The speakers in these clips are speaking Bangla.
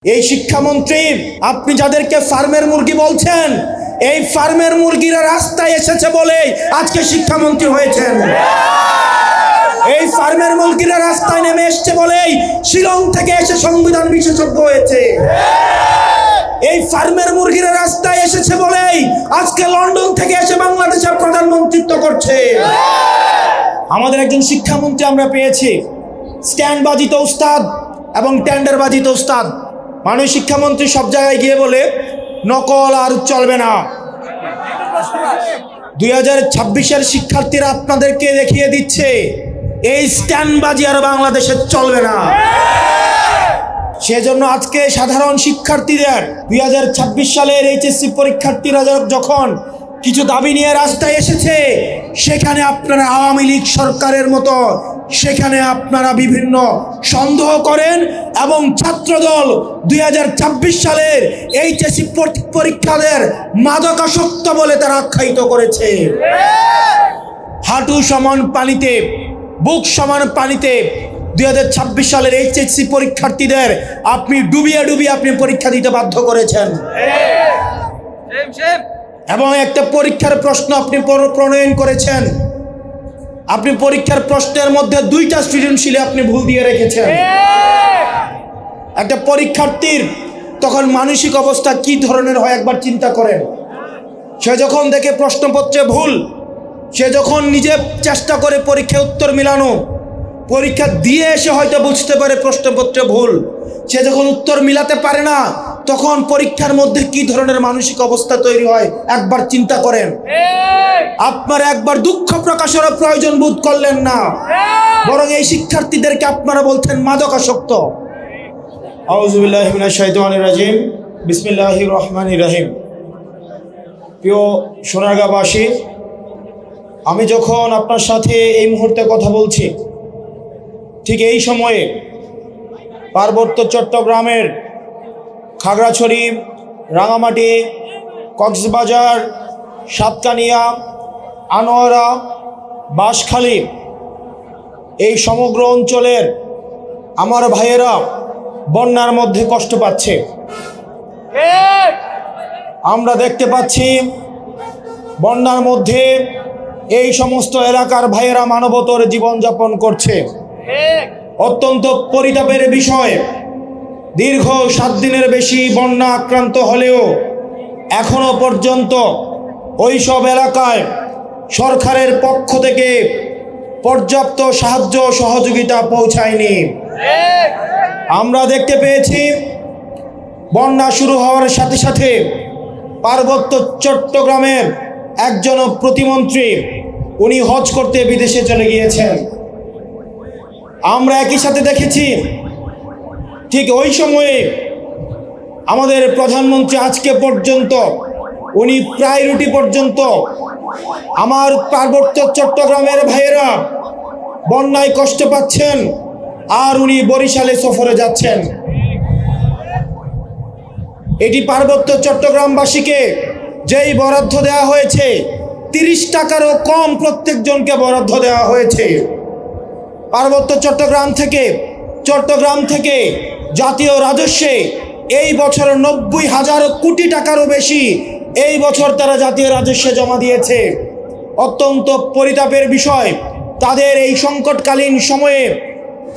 এই শিক্ষামন্ত্রী, আপনি যাদেরকে ফার্মের মুরগি বলছেন, এই ফার্মের মুরগিরা রাস্তায় এসেছে বলেই আজকে শিক্ষামন্ত্রী হয়েছেন। এই ফার্মের মুরগিরা রাস্তায় নেমে এসেছে বলেই শিলং থেকে এসে সংবিধান বিশেষজ্ঞ হয়েছে। এই ফার্মের মুরগিরা রাস্তায় এসেছে বলেই আজকে লন্ডন থেকে এসে বাংলাদেশের প্রধানমন্ত্রিত্ব করছে। আমাদের একজন শিক্ষামন্ত্রী আমরা পেয়েছি, স্ট্যান্ড বাজিত উস্তাদ এবং টেন্ডার বাজিত উস্তাদ। মানুষ শিক্ষামন্ত্রী সব জায়গায় গিয়ে বলে নকল আর চলবে না। 2026-এর শিক্ষার্থীরা আপনাদেরকে দেখিয়ে দিচ্ছে এই স্ট্যান্ডবাজি আর বাংলাদেশে চলবে না। সেজন্য আজকে সাধারণ শিক্ষার্থীদের 2026 সালের এইচএসসি পরীক্ষার্থীরা যখন কিছু দাবি নিয়ে রাস্তায় এসেছে, সেখানে আপনারা আওয়ামী লীগ সরকারের মতো সেখানে আপনারা বিভিন্ন সন্দেহ করেন এবং ছাত্রদল 2026 সালের এইচএসসি পরীক্ষাদের মাদকাসক্ত বলে তারা আখ্যায়িত করেছে। হাঁটু সমান পানিতে, বুক সমান পানিতে 2026 সালের এইচএসসি পরীক্ষার্থীদের আপনি ডুবিয়ে ডুবিয়ে আপনি পরীক্ষা দিতে বাধ্য করেছেন। এবং একটা পরীক্ষার প্রশ্ন আপনি প্রণয়ন করেছেন। আপনি পরীক্ষার প্রশ্নের মধ্যে 2টা সৃজনশীলে আপনি ভুল দিয়ে রেখেছেন। একটা পরীক্ষার্থীর তখন মানসিক অবস্থা কি ধরনের হয় একবার চিন্তা করেন। সে যখন দেখে প্রশ্নপত্রে ভুল, সে যখন নিজে চেষ্টা করে পরীক্ষায় উত্তর মিলানো, পরীক্ষা দিয়ে এসে হয়তো বুঝতে পারে প্রশ্নপত্রে ভুল, সে যখন উত্তর মিলাতে পারে না, তখন পরীক্ষার মধ্যে কি ধরনের মানসিক অবস্থা তৈরি হয় একবার চিন্তা করেন। আপনারা একবার দুঃখ প্রকাশের প্রয়োজন বোধ করলেন না, বরং এই শিক্ষার্থীদেরকে আপনারা বলছেন মাদকাসক্ত। আউযু বিল্লাহি মিনাশ শাইতানির রাজিম, বিসমিল্লাহির রহমানির রহিম। প্রিয় সোনারগাঁবাসী, আমি যখন আপনার সাথে এই মুহূর্তে কথা বলছি, ঠিক এই সময়ে পার্বত্য চট্টগ্রামের খাগড়াছড়ি, রাঙামাটি, কক্সবাজার, সাতকানিয়া, আনোয়ারা, বাঁশখালী, এই সমগ্র অঞ্চলের আমার ভাইয়েরা বন্যার মধ্যে কষ্ট পাচ্ছে। আমরা দেখতে পাচ্ছি বন্যার মধ্যে এই সমস্ত এলাকার ভাইয়েরা মানবতর জীবনযাপন করছে। অত্যন্ত পরিতাপের বিষয়, দীর্ঘ 7 দিনের বেশি বন্যা আক্রান্ত হলেও এখনো পর্যন্ত ওই সব এলাকায় সরকারের পক্ষ থেকে পর্যাপ্ত সাহায্য সহযোগিতা পৌঁছায়নি। আমরা দেখতে পেয়েছি বন্যা শুরু হওয়ার সাথে সাথে পার্বত্য চট্টগ্রামের একজন প্রতিমন্ত্রী উনি হজ করতে বিদেশে চলে গিয়েছেন। আমরা একই সাথে দেখেছি ঠিক ওই সময়ে আমাদের প্রধানমন্ত্রী আজকে পর্যন্ত উনি প্রায়োরিটি পর্যন্ত আমার পার্বত্য চট্টগ্রামের ভাইয়েরা বন্যায় কষ্ট পাচ্ছেন, আর উনি বরিশালে সফরে যাচ্ছেন। এটি পার্বত্য চট্টগ্রামবাসীকে যেই বরাদ্দ দেওয়া হয়েছে 30 টাকারও কম প্রত্যেকজনকে বরাদ্দ দেওয়া হয়েছে। পার্বত্য চট্টগ্রাম থেকে জাতীয় রাজস্বে এই বছর 90,000 কোটি টাকারও বেশি এই বছর তারা জাতীয় রাজস্বে জমা দিয়েছে। অত্যন্ত পরিতাপের বিষয়, তাদের এই সংকটকালীন সময়ে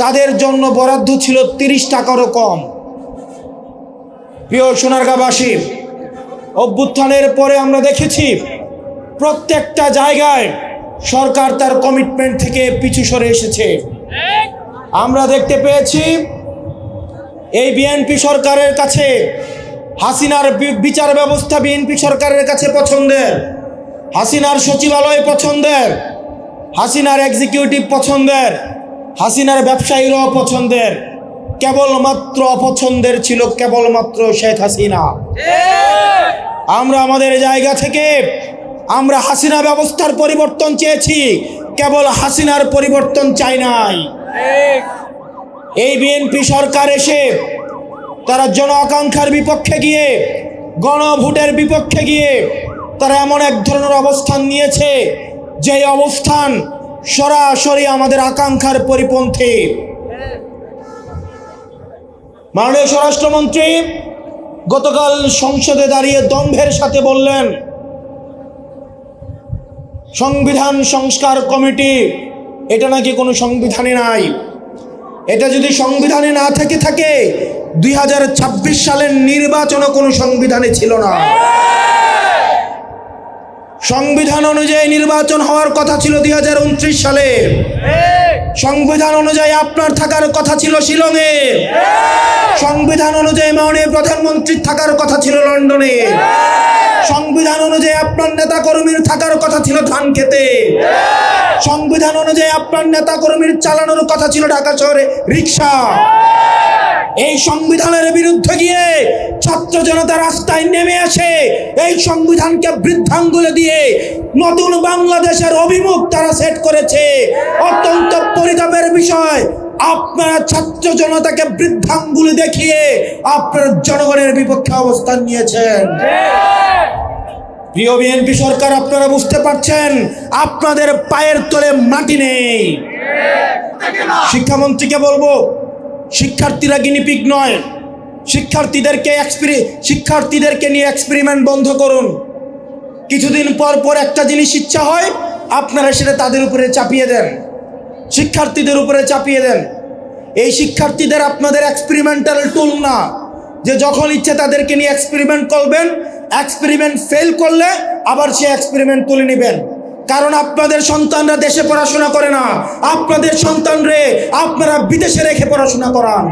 তাদের জন্য বরাদ্দ ছিল 30 টাকারও কম। প্রিয় সোনারগাঁবাসী, অভ্যুত্থানের পরে আমরা দেখেছি প্রত্যেকটা জায়গায় সরকার তার কমিটমেন্ট থেকে পিছু সরে এসেছে। আমরা দেখতে পেয়েছি এই বিএনপি সরকারের কাছে হাসিনার বিচার ব্যবস্থা বিএনপি সরকারের কাছে পছন্দের, হাসিনার সচিবালয় পছন্দের, হাসিনার এক্সিকিউটিভ পছন্দের, হাসিনার ব্যবসায়ীরাও পছন্দের। কেবলমাত্র অপছন্দের ছিল কেবলমাত্র শেখ হাসিনা। আমরা আমাদের জায়গা থেকে আমরা হাসিনা ব্যবস্থার পরিবর্তন চেয়েছি, কেবল হাসিনার পরিবর্তন চাই নাই। এই বিএনপি সরকার এসে তারা জন আকাঙ্ক্ষার বিপক্ষে গিয়ে, গণভোটের বিপক্ষে গিয়ে তারা এমন এক ধরনের অবস্থান নিয়েছে যে অবস্থান সরাসরি আমাদের আকাঙ্ক্ষার পরিপন্থী। মাননীয় স্বরাষ্ট্রমন্ত্রী গতকাল সংসদে দাঁড়িয়ে দম্ভের সাথে বললেন, সংবিধান সংস্কার কমিটি এটা নাকি কোনো সংবিধানে নাই। এটা যদি সংবিধানে না থাকে 2026 সালের নির্বাচনও কোনো সংবিধানে ছিল না। সংবিধান অনুযায়ী নির্বাচন হওয়ার কথা ছিল 2029 সালে। সংবিধান অনুযায়ী আপনার থাকার কথা ছিল শিলংয়ে। সংবিধান অনুযায়ী মাননীয় প্রধানমন্ত্রীর থাকার কথা ছিল লন্ডনে। সংবিধান অনুযায়ী আপনার নেতা কর্মীর থাকার কথা ছিল ধানক্ষেতে। সংবিধান অনুযায়ী আপনার নেতা কর্মীর চালানোর কথা ছিল ঢাকা শহরে রিক্সা। এই সংবিধানের বিরুদ্ধে গিয়ে ছাত্র জনতা রাস্তায় নেমে আসে। এই সংবিধানকে বৃদ্ধাঙ্গুলে দিয়ে নতুন বাংলাদেশের অভিমুখ তারা সেট করেছে। অত্যন্ত পরিতাপের বিষয়, আপনারা ছাত্র জনতাকে বৃদ্ধাঙ্গুলি দেখিয়ে আপনার জনগণের বিপক্ষে অবস্থান নিয়েছেন। প্রিয় বিএনপি সরকার, আপনারা বুঝতে পারছেন আপনাদের পায়ের তলে মাটি নেই। শিক্ষামন্ত্রীকে বলবো, শিক্ষার্থীরা গিনিপিগ নয়। শিক্ষার্থীদেরকে নিয়ে এক্সপেরিমেন্ট বন্ধ করুন। কিছুদিন পর একটা জিনিস ইচ্ছা হয়, আপনারা সেটা তাদের উপরে চাপিয়ে দেন, শিক্ষার্থীদের উপরে চাপিয়ে দেন। এই শিক্ষার্থীদের আপনাদের এক্সপেরিমেন্টাল টুল না, যে যখন ইচ্ছে তাদেরকে নিয়ে এক্সপেরিমেন্ট করবেন। এক্সপেরিমেন্ট ফেল করলে আবার সে এক্সপেরিমেন্ট তুলে নেবেন। কারণ আপনাদের সন্তানরা দেশে পড়াশোনা করে না, আপনাদের সন্তানরে আপনারা বিদেশে রেখে পড়াশোনা করান।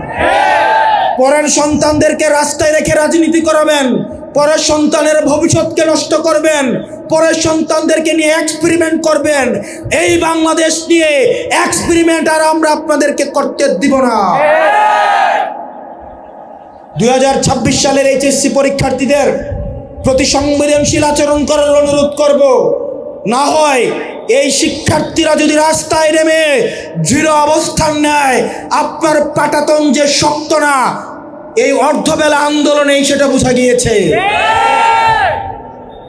পরের সন্তানদেরকে রাস্তায় রেখে রাজনীতি করাবেন, পরের সন্তানের ভবিষ্যৎকে নষ্ট করবেন, পরের সন্তানদেরকে নিয়ে এক্সপেরিমেন্ট করবেন। এই বাংলাদেশ নিয়ে এক্সপেরিমেন্ট আর আমরা আপনাদেরকে করতে দিব না। 2026 সালের এইচএসসি পরীক্ষার্থীদের প্রতি সংবেদনশীল আচরণ করার অনুরোধ করব। না হয় এই শিক্ষার্থীরা যদি রাস্তায় নেমে দৃঢ় অবস্থান নেয়, আপনার পাটাতন যে শক্ত না, এই অর্ধবেলা আন্দোলনেই সেটা বোঝা গিয়েছে।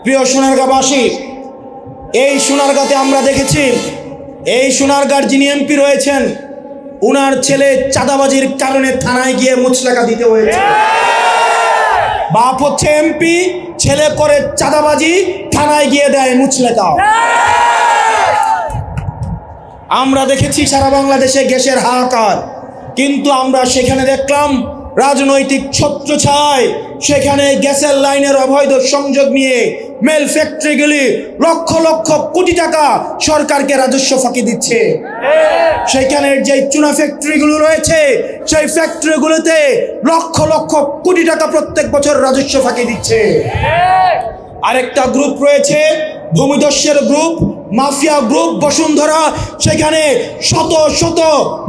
প্রিয় সোনারগাঁবাসী, এই সোনারগাঁতে আমরা দেখেছি, এই সোনারগাঁর যিনি এমপি রয়েছেন, উনার ছেলে চাঁদাবাজির কারণে থানায় গিয়ে মুচলেকা দিতে হয়েছে। বাপ হচ্ছে এমপি, ছেলে করে চাঁদাবাজি, থানায় গিয়ে দেয় মুচলেকা। আমরা দেখেছি সারা বাংলাদেশে গ্যাসের হাহাকার, কিন্তু আমরা সেখানে দেখলাম রাজনৈতিক ছত্রছায় সেখানে গ্যাসের লাইনের অবৈধ সংযোগ নিয়ে মেল ফ্যাক্টরিগুলি লক্ষ লক্ষ কোটি টাকা সরকারকে রাজস্ব ফাঁকি দিচ্ছে। সেখানে যে চুনা ফ্যাক্টরিগুলো রয়েছে, সেই ফ্যাক্টরিগুলোতে লক্ষ লক্ষ কোটি টাকা প্রত্যেক বছর রাজস্ব ফাঁকি দিচ্ছে। আরেকটা গ্রুপ রয়েছে, ভূমিদস্যুর গ্রুপ, মাফিয়া গ্রুপ বসুন্ধরা, সেখানে শত শত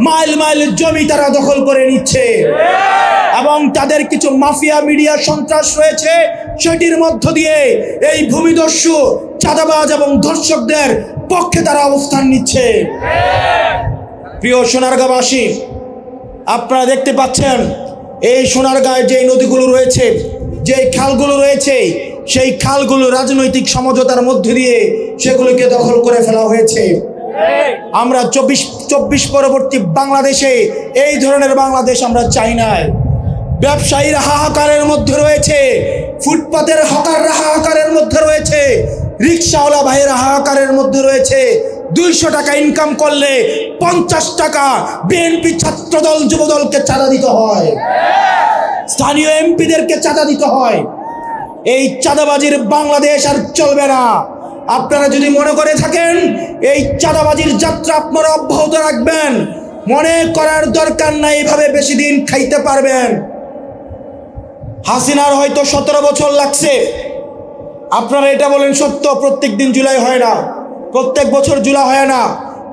মাইল মাইল জমি তারা দখল করে নিচ্ছে। এবং তাদের কিছু মাফিয়া মিডিয়া সন্ত্রাস রয়েছে, সেটির মধ্য দিয়ে এই ভূমিদস্যু, চাঁদাবাজ এবং ধর্ষকদের পক্ষে তারা অবস্থান নিচ্ছে। প্রিয় সোনারগাঁবাসী, আপনারা দেখতে পাচ্ছেন এই সোনারগাঁয়ে যে নদীগুলো রয়েছে, যে খালগুলো রয়েছে, সেই খালগুলো রাজনৈতিক সমঝোতার মধ্যে দিয়ে সেগুলোকে দখল করে ফেলা হয়েছে। আমরা 24 পরবর্তী বাংলাদেশে এই ধরনের বাংলাদেশ আমরা চাই না। ব্যবসায়ীরা হাহাকারের মধ্যে রয়েছে, ফুটপাতের হকাররা হাহাকারের মধ্যে রয়েছে, রিক্সাওয়ালা ভাইয়েরা হাহাকারের মধ্যে রয়েছে। 200 টাকা ইনকাম করলে 50 টাকা বিএনপি ছাত্রদল যুবদলকে চাঁদা দিতে হয়, স্থানীয় এমপিদেরকে চাঁদা দিতে হয়। এই চাঁদাবাজির বাংলাদেশ আর চলবে না। আপনারা যদি মনে করে থাকেন এই চাঁদাবাজির যাত্রা আপনারা অব্যাহত রাখবেন, মনে করার দরকার নাই এভাবে বেশি দিন খাইতে পারবেন। হাসিনার হয়তো 17 বছর লাগছে। আপনারা এটা বলেন সত্য, প্রত্যেক দিন জুলাই হয় না, প্রত্যেক বছর জুলাই হয় না,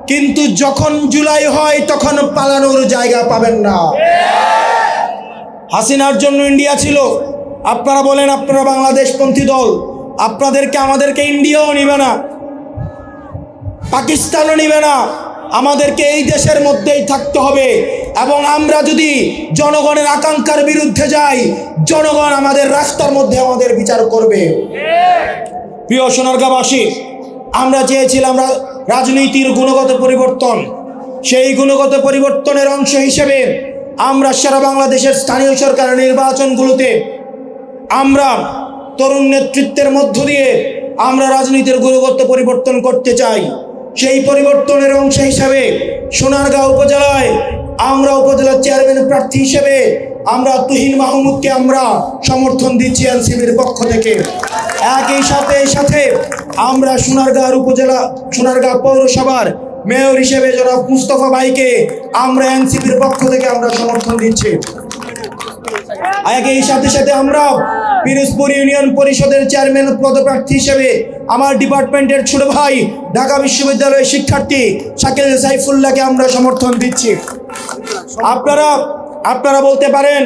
কিন্তু যখন জুলাই হয় তখন পালানোর জায়গা পাবেন না। হাসিনার জন্য ইন্ডিয়া ছিল। আপনারা বলেন আপনারা বাংলাদেশপন্থী দল, আপনাদেরকে আমাদেরকে ইন্ডিয়াও নিবে না, পাকিস্তানও নিবে না, আমাদেরকে এই দেশের মধ্যেই থাকতে হবে। এবং আমরা যদি জনগণের আকাঙ্ক্ষার বিরুদ্ধে যাই, জনগণ আমাদের রাস্তার মধ্যে আমাদের বিচার করবে। প্রিয় সোনারগাঁবাসী, আমরা চেয়েছিলাম রাজনীতির গুণগত পরিবর্তন। সেই গুণগত পরিবর্তনের অংশ হিসেবে আমরা সারা বাংলাদেশের স্থানীয় সরকারের নির্বাচনগুলোতে আমরা তরুণ নেতৃত্বের মধ্য দিয়ে আমরা রাজনীতির গুণগত পরিবর্তন করতে চাই। সেই পরিবর্তনের অংশ হিসাবে সোনারগাঁও উপজেলায় আমরা উপজেলা চেয়ারম্যান প্রার্থী হিসেবে আমরা তুহিন মাহমুদকে আমরা সমর্থন দিচ্ছি এনসিপির পক্ষ থেকে। একই সাথে আমরা সোনারগাঁও পৌরসভার মেয়র হিসেবে জনাব মুস্তফা ভাইকে আমরা এনসিপির পক্ষ থেকে আমরা সমর্থন দিচ্ছি। একই সাথে আমরা পিরোজপুর ইউনিয়ন পরিষদের চেয়ারম্যান পদপ্রার্থী হিসেবে আমার ডিপার্টমেন্টের ছোট ভাই ঢাকা বিশ্ববিদ্যালয়ের শিক্ষার্থী শাকিল সাইফুল্লাহকে আমরা সমর্থন দিচ্ছি। আপনারা বলতে পারেন